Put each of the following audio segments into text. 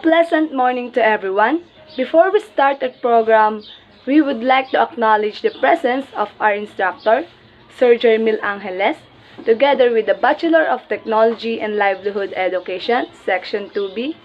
pleasant morning to everyone. Before we start the program, we would like to acknowledge the presence of our instructor, Sir Jermil Angeles, together with the Bachelor of Technology and Livelihood Education, Section 2B.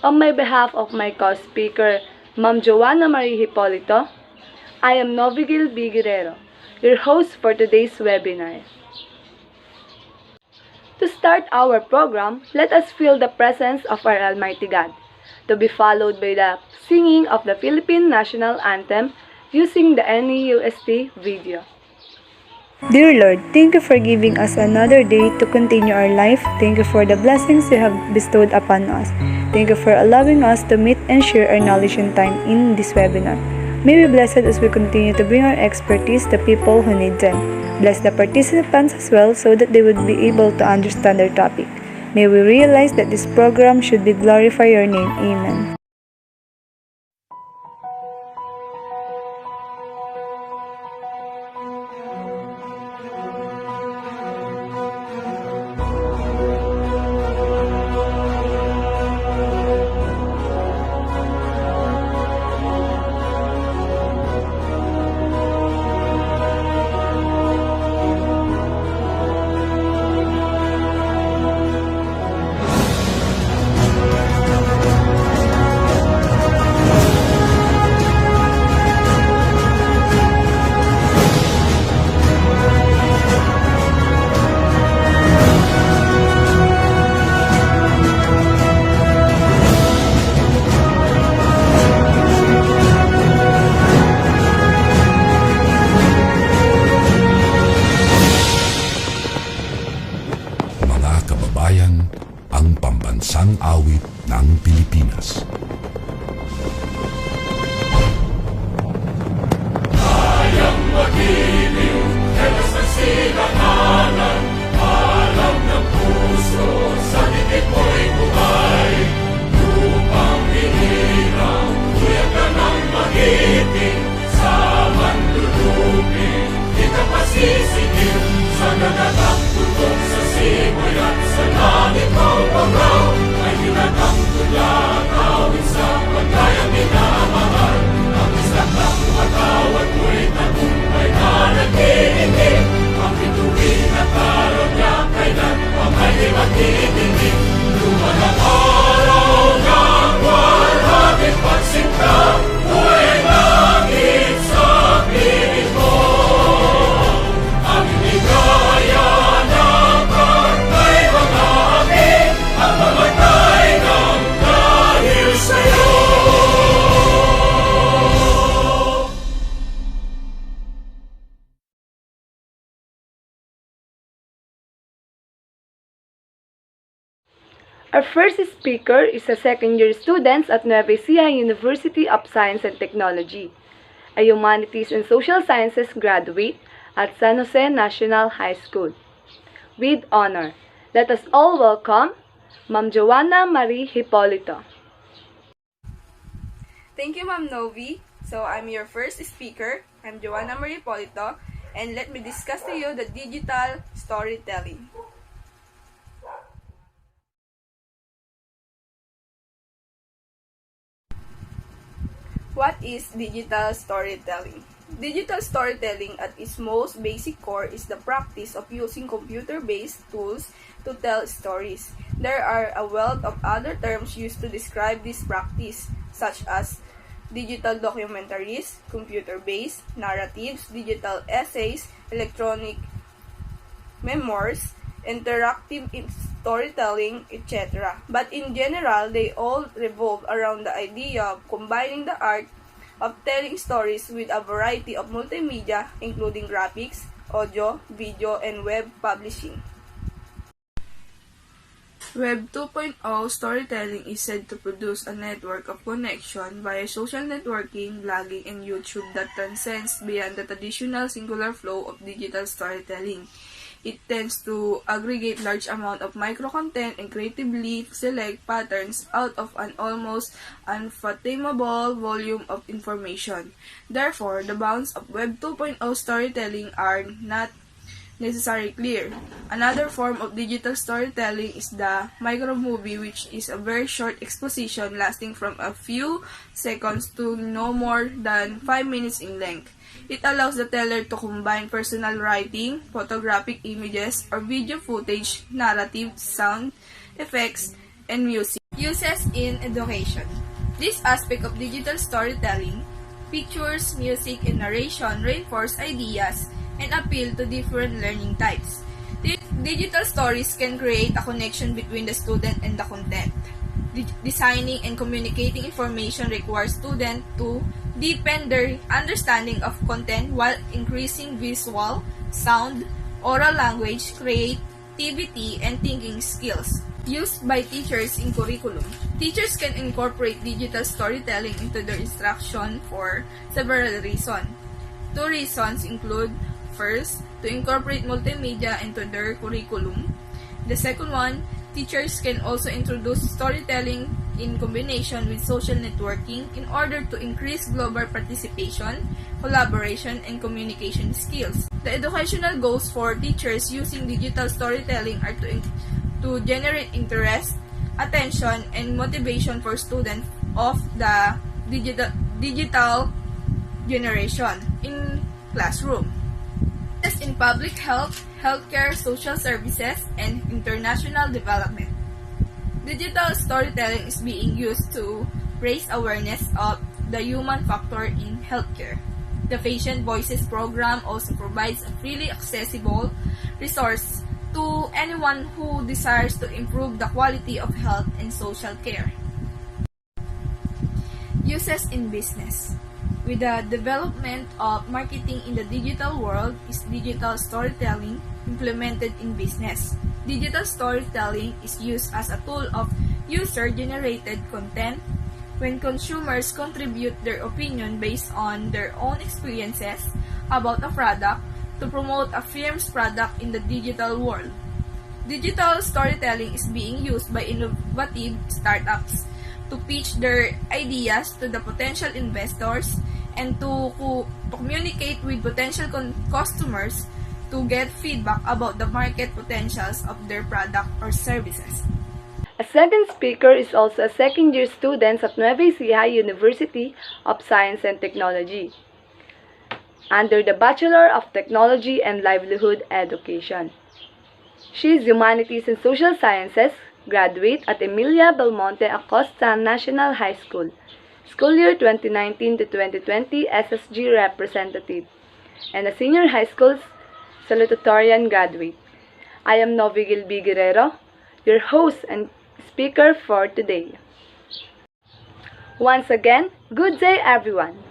On my behalf of my co-speaker, Ma'am Joanna Marie Hipolito, I am Novigil B. Guerrero, your host for today's webinar. To start our program, let us feel the presence of our Almighty God, to be followed by the singing of the Philippine National Anthem using the NEUST video. Dear Lord, thank you for giving us another day to continue our life. Thank you for the blessings you have bestowed upon us. Thank you for allowing us to meet and share our knowledge and time in this webinar. May we bless it as we continue to bring our expertise to people who need them. Bless the participants as well so that they would be able to understand our topic. May we realize that this program should be glorify your name. Amen. Ang pambansang awit ng Pilipinas. Kayang magiliw, helas ng silanganan, alam ng puso, sa dikit mo'y buhay. Lupang hinirang, kuya ka ng magiting, sa manlulupin, di ka pasisigil, sa nagatang tutok sa simoy at sa langit ang pagaw, ay tinatang tula, tawid sa pagkayang minamahal. Ang islang ng matawad mo'y tagumpay na nag-iindig, ang bituin at araw niya kailan pa may di magtitingin. Luman ang araw ng walhagin pagsinta, buhay langit sa piling mo. Ang inigaya ng pagkay mga amin, ang mamatay ng dahil sa'yo. Our first speaker is a second-year student at Nueva Ecija University of Science and Technology, a Humanities and Social Sciences graduate at San Jose National High School. With honor, let us all welcome Ma'am Joanna Marie Hipolito. Thank you, Ma'am Novi. So, I'm your first speaker. I'm Joanna Marie Hipolito, and let me discuss to you the digital storytelling. What is digital storytelling? Digital storytelling at its most basic core is the practice of using computer-based tools to tell stories. There are a wealth of other terms used to describe this practice, such as digital documentaries, computer-based narratives, digital essays, electronic memoirs, interactive storytelling, etc. But in general, they all revolve around the idea of combining the art of telling stories with a variety of multimedia, including graphics, audio, video, and web publishing. Web 2.0 storytelling is said to produce a network of connection via social networking, blogging, and YouTube that transcends beyond the traditional singular flow of digital storytelling. It tends to aggregate large amount of micro-content and creatively select patterns out of an almost unfathomable volume of information. Therefore, the bounds of Web 2.0 storytelling are not necessarily clear. Another form of digital storytelling is the micromovie, which is a very short exposition lasting from a few seconds to no more than 5 minutes in length. It allows the teller to combine personal writing, photographic images, or video footage, narrative, sound, effects, and music. Uses in education. This aspect of digital storytelling, pictures, music, and narration reinforce ideas and appeal to different learning types. Digital stories can create a connection between the student and the content. Designing and communicating information requires students to deepen their understanding of content while increasing visual, sound, oral language, creativity, and thinking skills. Used by teachers in curriculum. Teachers can incorporate digital storytelling into their instruction for several reasons. Two reasons include: first, to incorporate multimedia into their curriculum. The second one, teachers can also introduce storytelling in combination with social networking in order to increase global participation, collaboration, and communication skills. The educational goals for teachers using digital storytelling are to generate interest, attention, and motivation for students of the digital generation in classroom. As in public health, healthcare, social services, and international development. Digital storytelling is being used to raise awareness of the human factor in healthcare. The Patient Voices program also provides a freely accessible resource to anyone who desires to improve the quality of health and social care. Uses in business. With the development of marketing in the digital world is digital storytelling implemented in business. Digital storytelling is used as a tool of user-generated content when consumers contribute their opinion based on their own experiences about a product to promote a firm's product in the digital world. Digital storytelling is being used by innovative startups to pitch their ideas to the potential investors and to communicate with potential customers to get feedback about the market potentials of their product or services. A second speaker is also a second-year student of Nueva Ecija University of Science and Technology under the Bachelor of Technology and Livelihood Education. She is Humanities and Social Sciences graduate at Emilia Belmonte Acosta National High School, school year 2019 to 2020 SSG representative, and a senior high school salutatorian graduate. I am Novi Gilby Guerrero, your host and speaker for today. Once again, good day everyone.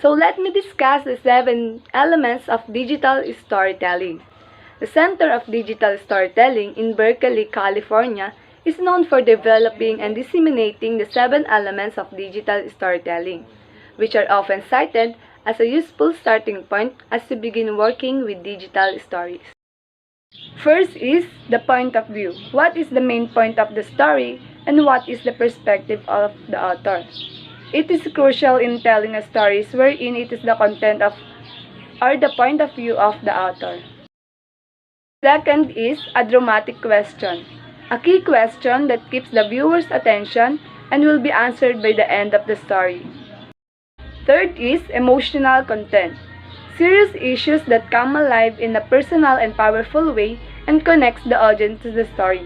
So let me discuss the 7 elements of digital storytelling. The Center of Digital Storytelling in Berkeley, California is known for developing and disseminating the 7 elements of digital storytelling, which are often cited as a useful starting point as you begin working with digital stories. First is the point of view. What is the main point of the story and what is the perspective of the author? It is crucial in telling a story wherein it is the content of or the point of view of the author. Second is a dramatic question, a key question that keeps the viewer's attention and will be answered by the end of the story. Third is emotional content, serious issues that come alive in a personal and powerful way and connects the audience to the story.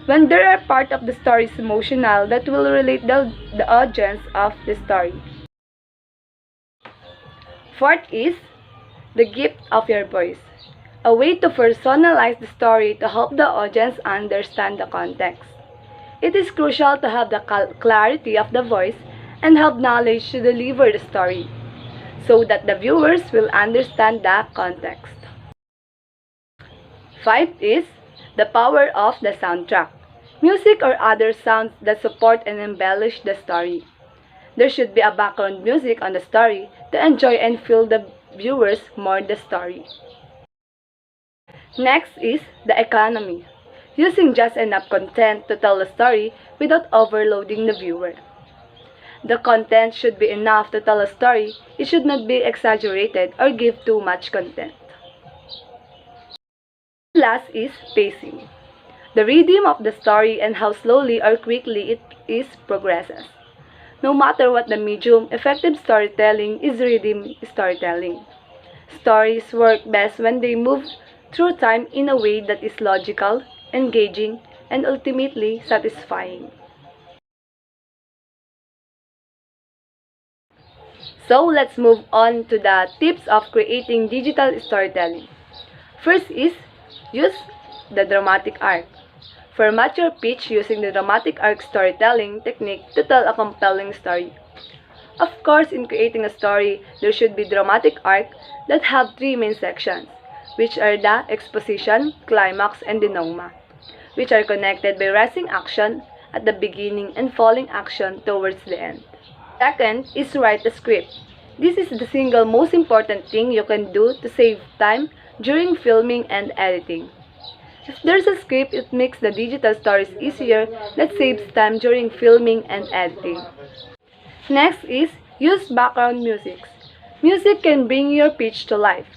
When there are part of the story is emotional, that will relate the audience of the story. Fourth is the gift of your voice, a way to personalize the story to help the audience understand the context. It is crucial to have the clarity of the voice and have knowledge to deliver the story, so that the viewers will understand the context. 5 is the power of the soundtrack, music or other sounds that support and embellish the story. There should be a background music on the story to enjoy and feel the viewers more the story. Next is the economy, using just enough content to tell the story without overloading the viewer. The content should be enough to tell a story. It should not be exaggerated or give too much content. Last is pacing. The rhythm of the story and how slowly or quickly it is progresses. No matter what the medium, effective storytelling is rhythm storytelling. Stories work best when they move through time in a way that is logical, engaging, and ultimately satisfying. So let's move on to the tips of creating digital storytelling. First is use the dramatic arc. Format your pitch using the dramatic arc storytelling technique to tell a compelling story. Of course, in creating a story, there should be dramatic arc that have three main sections, which are the exposition, climax, and denouement, which are connected by rising action at the beginning and falling action towards the end. Second is write a script. This is the single most important thing you can do to save time during filming and editing. If there's a script, it makes the digital stories easier that saves time during filming and editing. Next is use background music. Music can bring your pitch to life.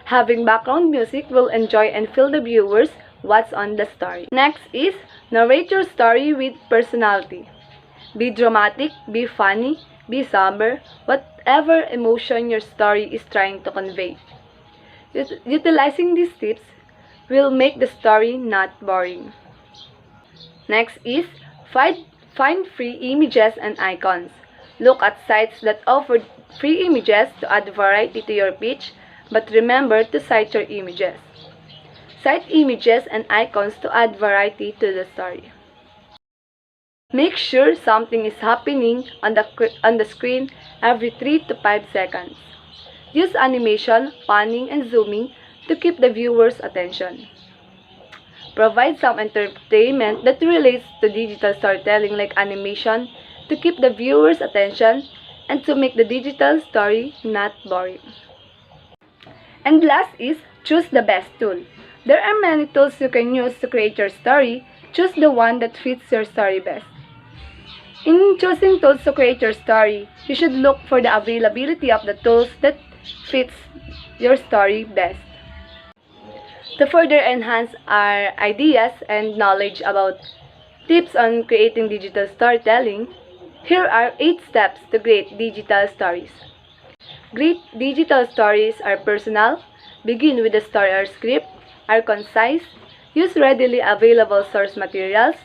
Having background music will enjoy and fill the viewers what's on the story. Next is narrate your story with personality. Be dramatic, be funny, be somber, whatever emotion your story is trying to convey. Utilizing these tips will make the story not boring. Next is find free images and icons. Look at sites that offer free images to add variety to your pitch, but remember to cite your images. Cite images and icons to add variety to the story. Make sure something is happening on the screen every 3 to 5 seconds. Use animation, panning, and zooming to keep the viewer's attention. Provide some entertainment that relates to digital storytelling like animation to keep the viewer's attention and to make the digital story not boring. And last is choose the best tool. There are many tools you can use to create your story. Choose the one that fits your story best. In choosing tools to create your story, you should look for the availability of the tools that fits your story best. To further enhance our ideas and knowledge about tips on creating digital storytelling, here are 8 steps to create digital stories. Great digital stories are personal, begin with the story or script, are concise, use readily available source materials,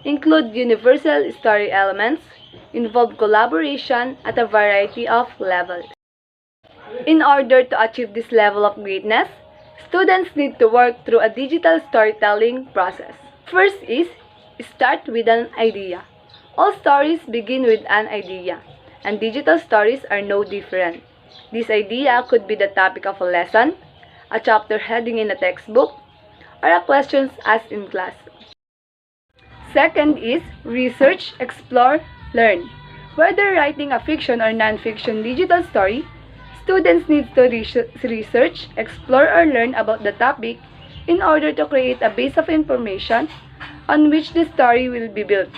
include universal story elements, involve collaboration at a variety of levels. In order to achieve this level of greatness, students need to work through a digital storytelling process. First is start with an idea. All stories begin with an idea, and digital stories are no different. This idea could be the topic of a lesson, a chapter heading in a textbook, or a question asked in class. Second is research, explore, learn. Whether writing a fiction or non-fiction digital story, students need to research, explore, or learn about the topic in order to create a base of information on which the story will be built.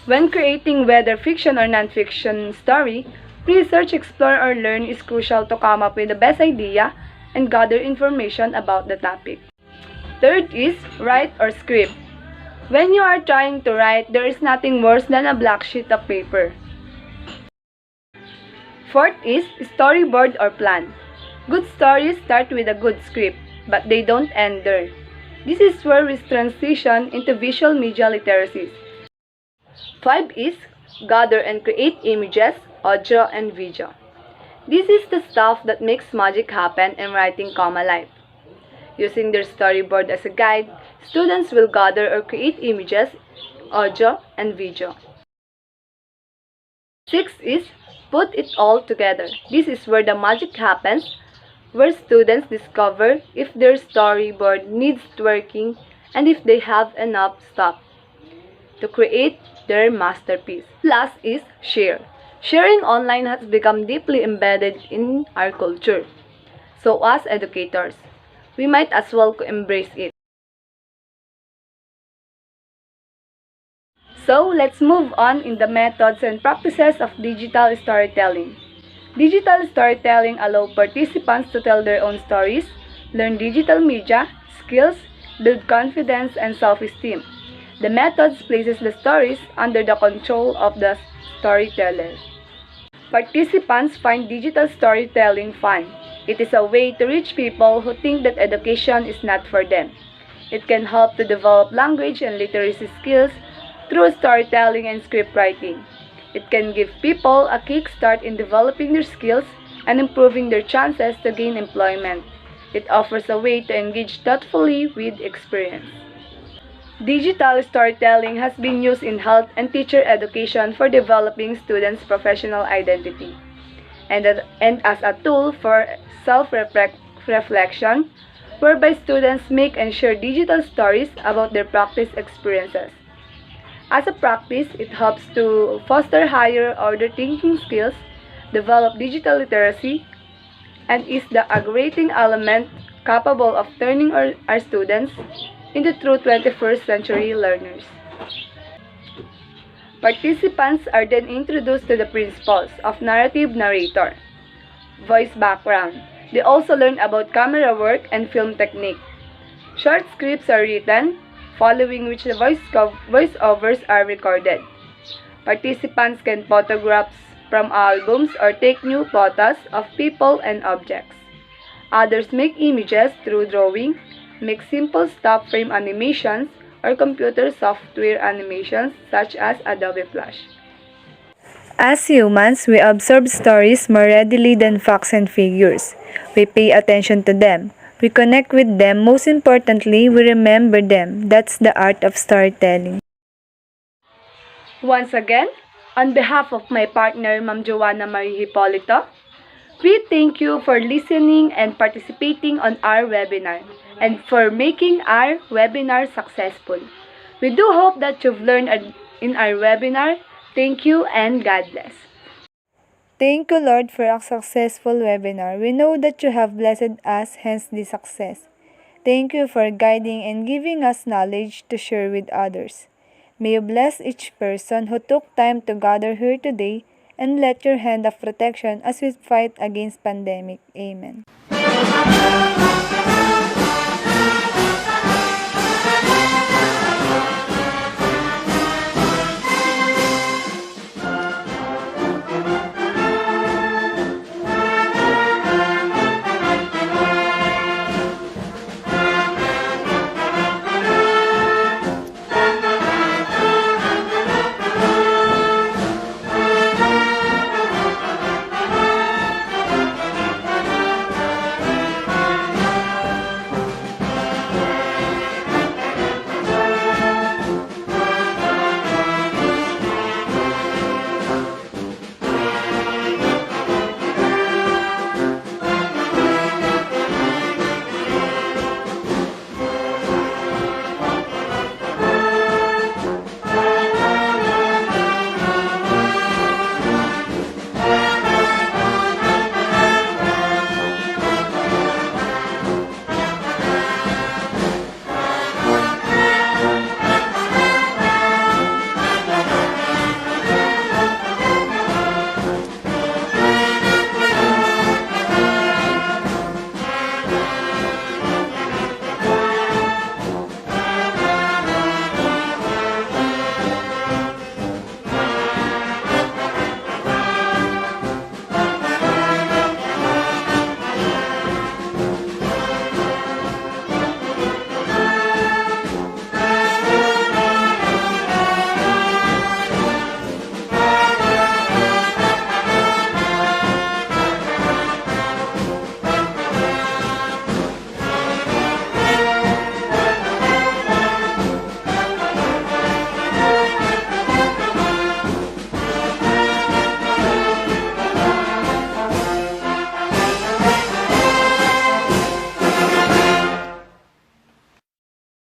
When creating whether fiction or non-fiction story, research, explore, or learn is crucial to come up with the best idea and gather information about the topic. Third is write or script. When you are trying to write, there is nothing worse than a blank sheet of paper. Fourth is storyboard or plan. Good stories start with a good script, but they don't end there. This is where we transition into visual media literacy. 5 is gather and create images, audio, and video. This is the stuff that makes magic happen and writing come alive. Using their storyboard as a guide, students will gather or create images, audio, and video. 6 is put it all together. This is where the magic happens, where students discover if their storyboard needs twerking and if they have enough stuff to create their masterpiece. Last is share. Sharing online has become deeply embedded in our culture. So as educators, we might as well embrace it. So let's move on in the methods and practices of digital storytelling. Digital storytelling allows participants to tell their own stories, learn digital media, skills, build confidence and self-esteem. The methods places the stories under the control of the storyteller. Participants find digital storytelling fun. It is a way to reach people who think that education is not for them. It can help to develop language and literacy skills through storytelling and script writing. It can give people a kickstart in developing their skills and improving their chances to gain employment. It offers a way to engage thoughtfully with experience. Digital storytelling has been used in health and teacher education for developing students' professional identity, and as a tool for self-reflection, whereby students make and share digital stories about their practice experiences. As a practice, it helps to foster higher order thinking skills, develop digital literacy, and is the aggregating element capable of turning our students into true 21st century learners. Participants are then introduced to the principles of narrative narrator, voice background. They also learn about camera work and film technique. Short scripts are written, following which the voiceovers are recorded. Participants can photograph from albums or take new photos of people and objects. Others make images through drawing, make simple stop frame animations, or computer software animations such as Adobe Flash. As humans, we observe stories more readily than facts and figures. We pay attention to them. We connect with them. Most importantly, we remember them. That's the art of storytelling. Once again, on behalf of my partner, Ma'am Joanna Marie Hipolito, we thank you for listening and participating on our webinar and for making our webinar successful. We do hope that you've learned in our webinar. Thank you and God bless. Thank you, Lord, for a successful webinar. We know that you have blessed us, hence the success. Thank you for guiding and giving us knowledge to share with others. May you bless each person who took time to gather here today and let your hand of protection as we fight against pandemic. Amen.